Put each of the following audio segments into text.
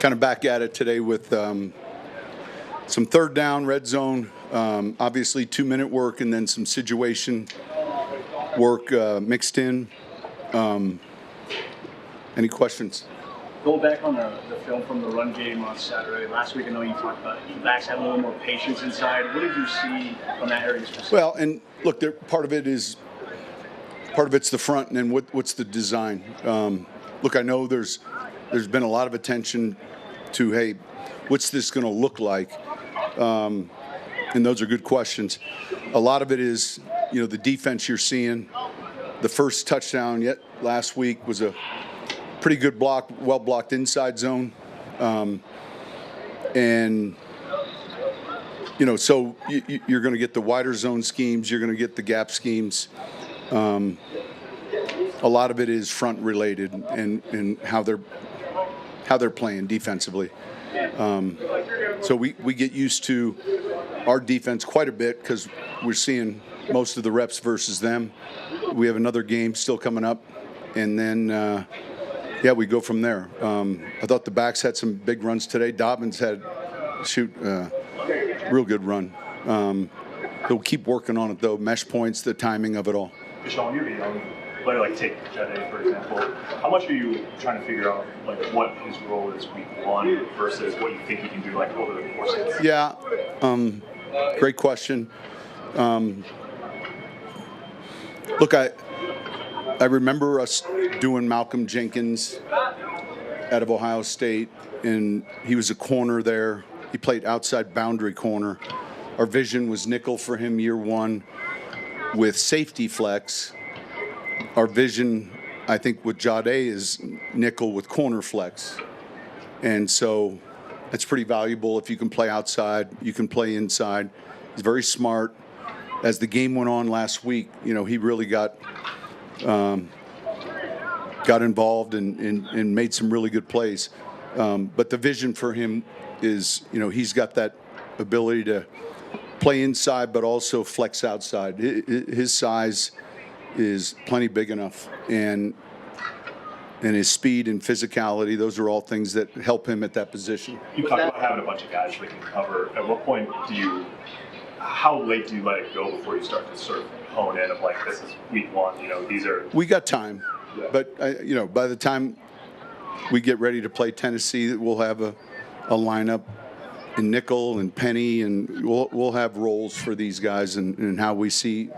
kind of back at it today with some third down, red zone, obviously 2-minute work, and then some situation work mixed in. Any questions? Go back on the film from the run game on Saturday. Last week, I know you talked about the backs having a little more patience inside. What did you see from that area specifically? Well, and look, part of it's the front, and then what's the design? Look, I know there's been a lot of attention to, hey, what's this going to look like? And those are good questions. A lot of it is, the defense you're seeing. The first touchdown yet last week was a pretty good block, well blocked inside zone. And, so you're going to get the wider zone schemes. You're going to get the gap schemes. A lot of it is front related and how they're playing defensively. So we get used to our defense quite a bit because we're seeing most of the reps versus them. We have another game still coming up, and then we go from there. I thought the backs had some big runs today. Dobbins had real good run. They'll keep working on it though. Mesh points, the timing of it all. Sean, you're young. Player like take Jade, for example. How much are you trying to figure out what his role is week one versus what you think he can do over the course of the season? Yeah, great question. Look, I remember us doing Malcolm Jenkins out of Ohio State, and he was a corner there. He played outside boundary corner. Our vision was nickel for him year one with safety flex. Our vision, I think, with Jade is nickel with corner flex. And so that's pretty valuable. If you can play outside, you can play inside. He's very smart. As the game went on last week, he really got involved and made some really good plays. But the vision for him is, he's got that ability to play inside but also flex outside. His size is plenty big enough, and his speed and physicality, those are all things that help him at that position. You talked about having a bunch of guys that can cover. At what point how late do you let it go before you start to sort of hone in of this is week one, these are... We got time, but by the time we get ready to play Tennessee, we'll have a lineup in nickel and penny, and we'll have roles for these guys and how we see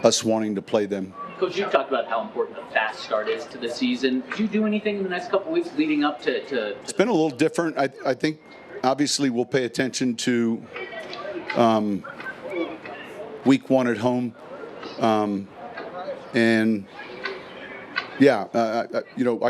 us wanting to play them. Coach, you talked about how important a fast start is to the season. Did you do anything in the next couple of weeks leading up to... It's been a little different. I think, obviously, we'll pay attention to week one at home. I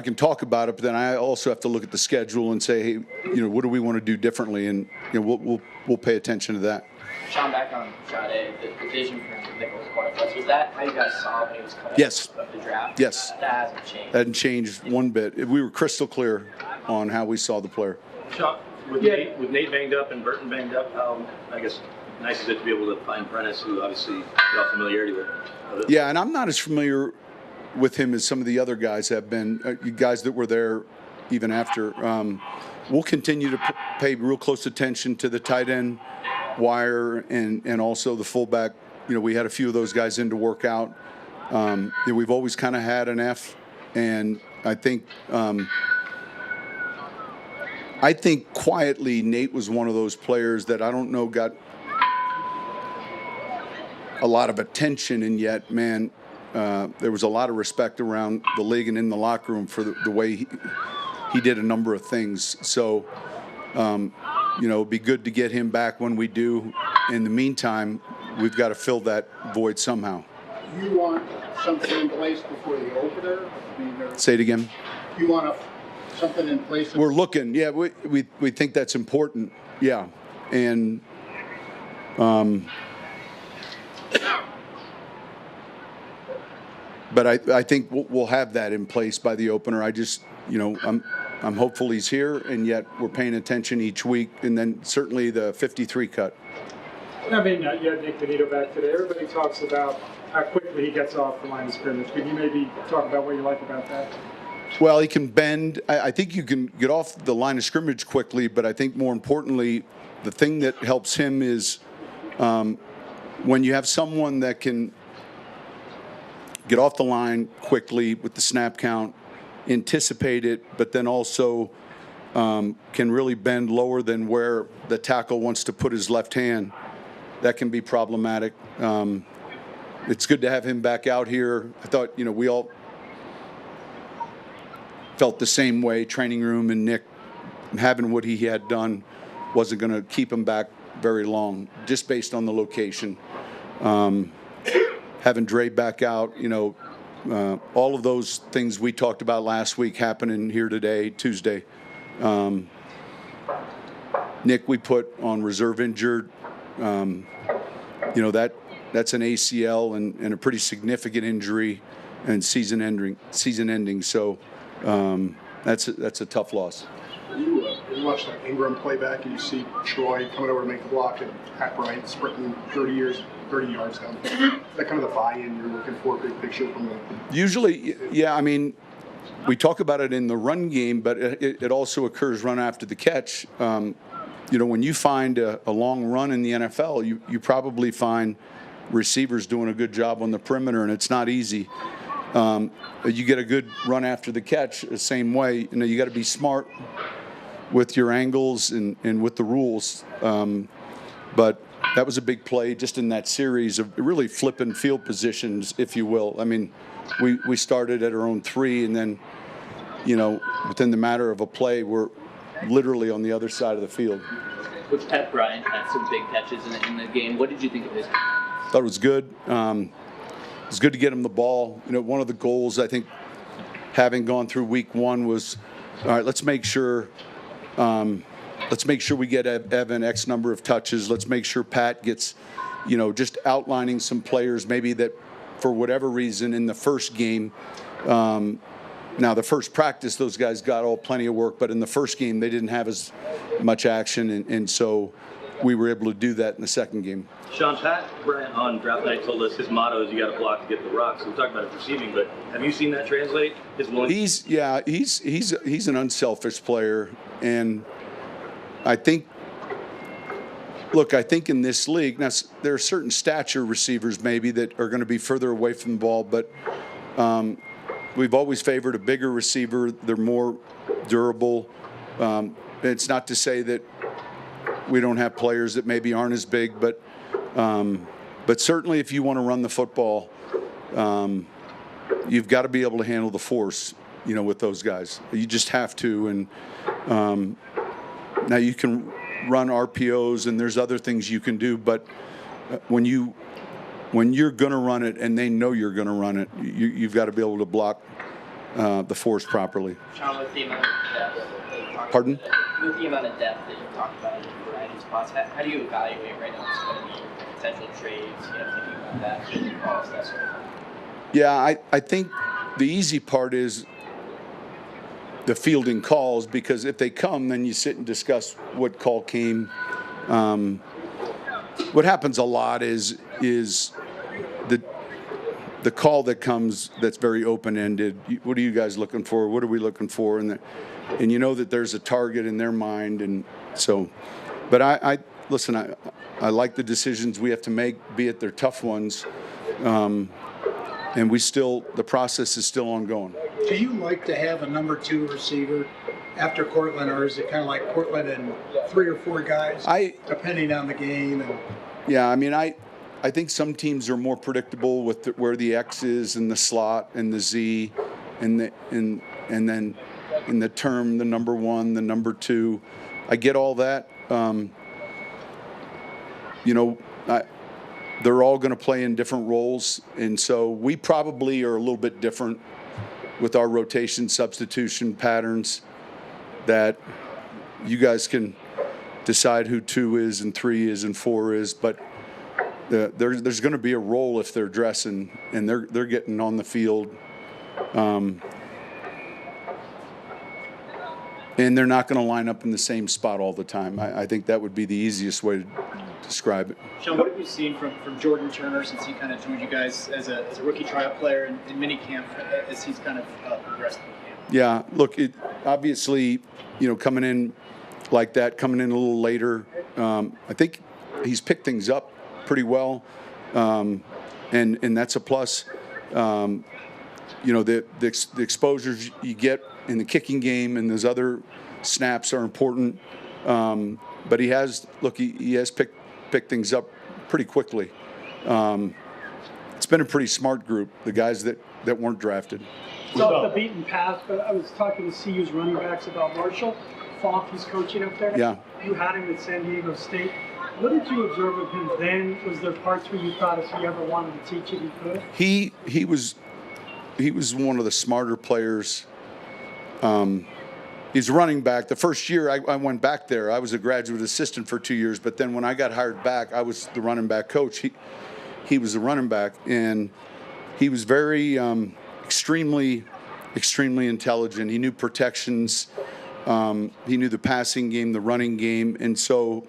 can talk about it, but then I also have to look at the schedule and say, hey, what do we want to do differently? And we'll pay attention to that. Sean, back on Jade, the vision for Nichols Cornflakes, was that how you guys saw when he was coming out of the draft? Yes. That hasn't changed. That hasn't changed one bit. We were crystal clear on how we saw the player. Sean, with Nate banged up and Burton banged up, how, nice is it to be able to find Prentice, who obviously you have familiarity with? Yeah, and I'm not as familiar with him as some of the other guys have been, guys that were there even after. We'll continue to pay real close attention to the tight end wire and also the fullback. We had a few of those guys in to work out. We've always kind of had an F, and I think quietly Nate was one of those players that I don't know got a lot of attention, and yet, man, there was a lot of respect around the league and in the locker room for the way he did a number of things. So, it'd be good to get him back when we do. In the meantime, we've got to fill that void somehow. You want something in place before the opener? Say it again. You want something in place? We're looking. Yeah, we think that's important. Yeah, and but I think we'll have that in place by the opener. I just, I'm hopeful he's here, and yet we're paying attention each week, and then certainly the 53 cut. You had Nick Benito back today. Everybody talks about how quickly he gets off the line of scrimmage. Could you maybe talk about what you like about that? Well, he can bend. I think you can get off the line of scrimmage quickly, but I think more importantly, the thing that helps him is when you have someone that can get off the line quickly with the snap count, anticipate it, but then also can really bend lower than where the tackle wants to put his left hand. That can be problematic. It's good to have him back out here. I thought, we all felt the same way. Training room and Nick having what he had done wasn't going to keep him back very long, just based on the location. Having Dre back out, all of those things we talked about last week happening here today, Tuesday. Nick, we put on reserve injured. That's an ACL and a pretty significant injury and season ending. So that's a tough loss. You watch that Ingram playback and you see Troy coming over to make the block and Pat Bryant sprinting 30 yards down. Is that kind of the buy-in you're looking for, big picture from the? Usually, yeah. I mean, we talk about it in the run game, but it also occurs run after the catch. When you find a long run in the NFL, you probably find receivers doing a good job on the perimeter, and it's not easy. You get a good run after the catch the same way. You got to be smart with your angles and with the rules. But that was a big play just in that series of really flipping field positions, if you will. I mean, we started at our own 3, and then, within the matter of a play, we're literally on the other side of the field. Which Pat Bryant had some big catches in the game. What did you think of his? Thought it was good. It was good to get him the ball. One of the goals, I think, having gone through week 1 was, all right, let's make sure we get Evan X number of touches. Let's make sure Pat gets, just outlining some players maybe that for whatever reason in the first game, now the first practice, those guys got plenty of work, but in the first game they didn't have as much action, and so we were able to do that in the second game. Sean, Pat Bryant on draft night told us his motto is you got to block to get the rock. So we talked about it receiving, but have you seen that translate? He's an unselfish player, and I think in this league, now there are certain stature receivers maybe that are going to be further away from the ball, but we've always favored a bigger receiver. They're more durable. It's not to say that we don't have players that maybe aren't as big, but certainly if you want to run the football, you've got to be able to handle the force, with those guys. You just have to. And now you can run RPOs and there's other things you can do, but when you're going to run it and they know you're going to run it, you've got to be able to block the force properly. Sean, with the amount of depth that you talked Pardon? With the amount of depth that you talked about in a variety of spots, how do you evaluate right now what's going to be potential trades, thinking about that, and calls, that sort of thing? Yeah, I think the easy part is the fielding calls, because if they come, then you sit and discuss what call came. What happens a lot is the call that comes that's very open-ended. What are you guys looking for? What are we looking for? And that there's a target in their mind, and so. But I like the decisions we have to make, be it they're tough ones, and the process is still ongoing. Do you like to have a number 2 receiver after Cortland, or is it kind of like Cortland and 3 or 4 guys, depending on the game? Yeah, I mean, I think some teams are more predictable with where the X is and the slot and the Z, and then in the term, the number 1, the number 2. I get all that. They're all going to play in different roles, and so we probably are a little bit different with our rotation substitution patterns, that you guys can decide who 2 is and 3 is and 4 is, but there's going to be a role if they're dressing and they're getting on the field, and they're not going to line up in the same spot all the time. I think that would be the easiest way to describe it. Sean, what have you seen from Jordan Turner since he kind of joined you guys as a rookie tryout player in minicamp, as he's kind of progressed in camp? Yeah, look, obviously, coming in like that, coming in a little later, I think he's picked things up pretty well, and that's a plus. The exposures you get in the kicking game and those other snaps are important. But he has picked things up pretty quickly. It's been a pretty smart group, the guys that weren't drafted. It's off the beaten path, but I was talking to CU's running backs about Marshall Falk. He's coaching up there. Yeah. You had him at San Diego State. What did you observe of him then? Was there parts where you thought if he ever wanted to teach it, he could? He was one of the smarter players. He's a running back. The first year I went back there, I was a graduate assistant for 2 years, but then when I got hired back, I was the running back coach. He was the running back, and he was very extremely intelligent. He knew protections. He knew the passing game, the running game, and so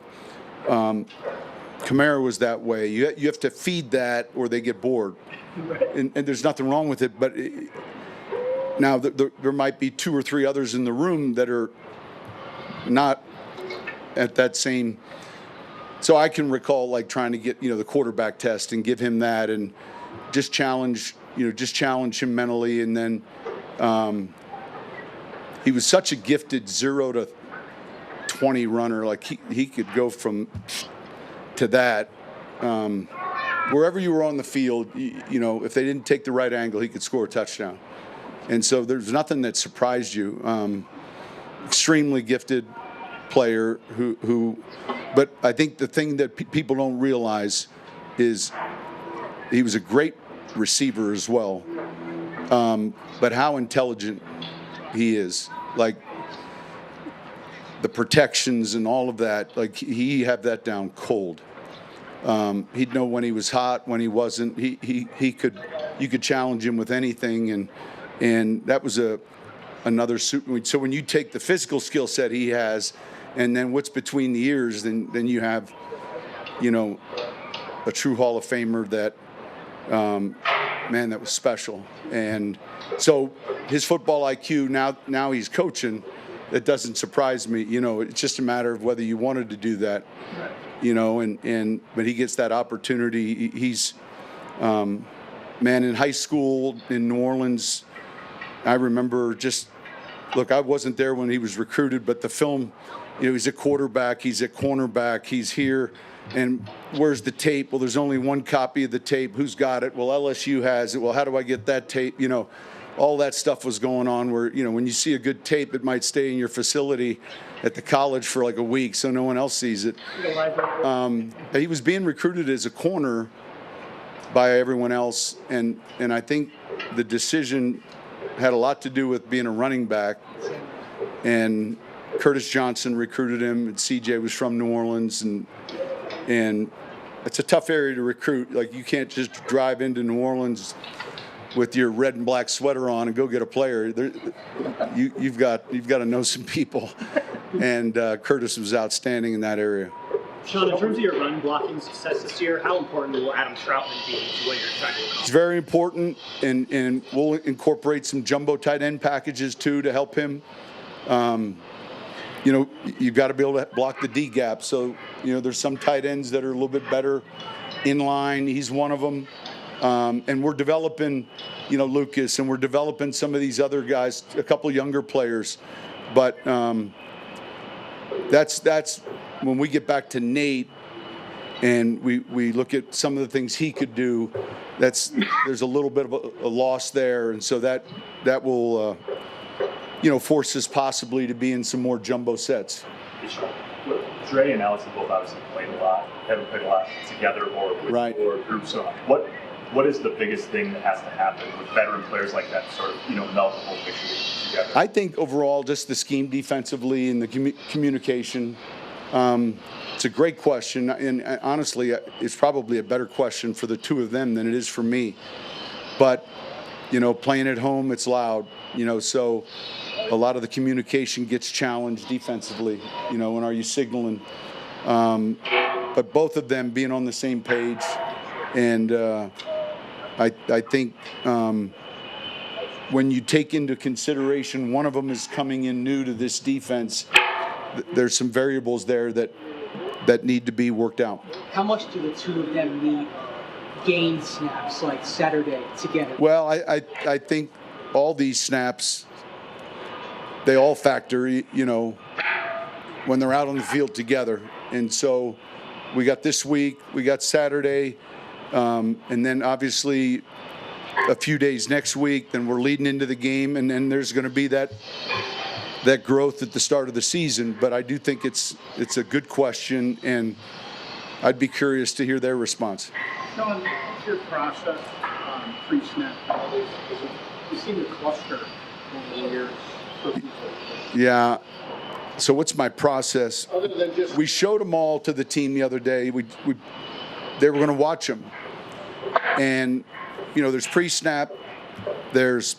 Kamara was that way. You have to feed that, or they get bored. And there's nothing wrong with it, but now there might be 2 or 3 others in the room that are not at that same. So I can recall like trying to get the quarterback test and give him that and just challenge him mentally, and then he was such a gifted 0 to 20 runner. Like he could go from to that. Wherever you were on the field, if they didn't take the right angle, he could score a touchdown. And so there's nothing that surprised you. Extremely gifted player but I think the thing that people don't realize is he was a great receiver as well. But how intelligent he is. Like the protections and all of that, like he had that down cold. He'd know when he was hot, when he wasn't. You could challenge him with anything, and that was another suit. So when you take the physical skill set he has, and then what's between the ears, then you have, a true Hall of Famer that, that was special. And so his football IQ now he's coaching. That doesn't surprise me. It's just a matter of whether you wanted to do that. But he gets that opportunity. He's, in high school in New Orleans, I remember I wasn't there when he was recruited, but the film, he's a quarterback, he's a cornerback, he's here, and where's the tape? Well, there's only one copy of the tape. Who's got it? Well, LSU has it. Well, how do I get that tape? All that stuff was going on where, when you see a good tape, it might stay in your facility at the college for like a week so no one else sees it. He was being recruited as a corner by everyone else, and I think the decision had a lot to do with being a running back, and Curtis Johnson recruited him, and CJ was from New Orleans, and it's a tough area to recruit. Like, you can't just drive into New Orleans with your red and black sweater on and go get a player. You've got to know some people, and Curtis was outstanding in that area. Sean, in terms of your run blocking success this year, how important will Adam Troutman be to what you're trying to accomplish? It's very important, and we'll incorporate some jumbo tight end packages too to help him. You've got to be able to block the D gap. So, there's some tight ends that are a little bit better in line. He's one of them. And we're developing, Lucas, and we're developing some of these other guys, a couple younger players. But that's when we get back to Nate and we look at some of the things he could do, there's a little bit of a loss there. And so that will, force us possibly to be in some more jumbo sets. Dre and Alex have both obviously played a lot, haven't played a lot together or with or groups. So what is the biggest thing that has to happen with veteran players like that to sort of, melt the whole picture together? I think overall just the scheme defensively and the communication. It's a great question, and honestly, it's probably a better question for the two of them than it is for me. But, playing at home, it's loud, so a lot of the communication gets challenged defensively, and are you signaling? But both of them being on the same page, and I think when you take into consideration one of them is coming in new to this defense, there's some variables there that need to be worked out. How much do the two of them need game snaps like Saturday together? Well, I think all these snaps, they all factor, when they're out on the field together. And so we got this week, we got Saturday, and then obviously a few days next week, then we're leading into the game, and then there's going to be that growth at the start of the season. But I do think it's a good question, and I'd be curious to hear their response. Sean, what's your process on pre-snap penalties? You seem to cluster over the years for people. Yeah. So what's my process? Other than just We showed them all to the team the other day. They were going to watch them, and there's pre-snap, there's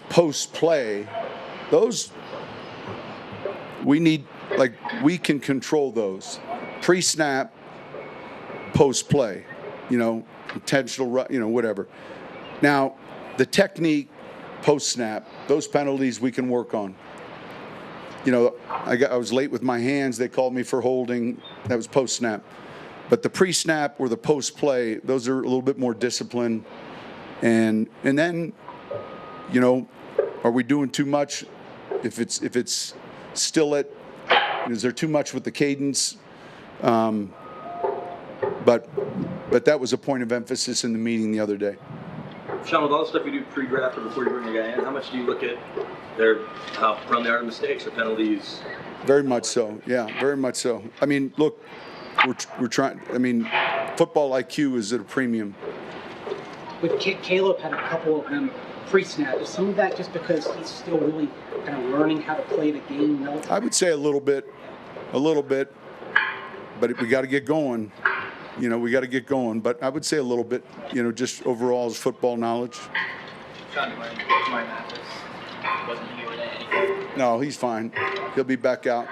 post-play. Those we can control those. Pre-snap, post-play, intentional, whatever. Now, the technique post-snap, those penalties we can work on. I was late with my hands. They called me for holding. That was post-snap. But the pre-snap or the post-play, those are a little bit more disciplined. And then, are we doing too much? If it's still is there too much with the cadence? But that was a point of emphasis in the meeting the other day. Sean, with all the stuff you do pre-draft or before you bring a guy in, how much do you look at how prone they are to mistakes or penalties? Very much so. Yeah, very much so. I mean, look, we're trying. I mean, football IQ is at a premium. But Caleb had a couple of them pre-snap. Is some of that just because he's still really kind of learning how to play the game? I would say a little bit, but we got to get going. We got to get going. But I would say a little bit, just overall as football knowledge. Sean, Mathis wasn't here today. No, he's fine. He'll be back out.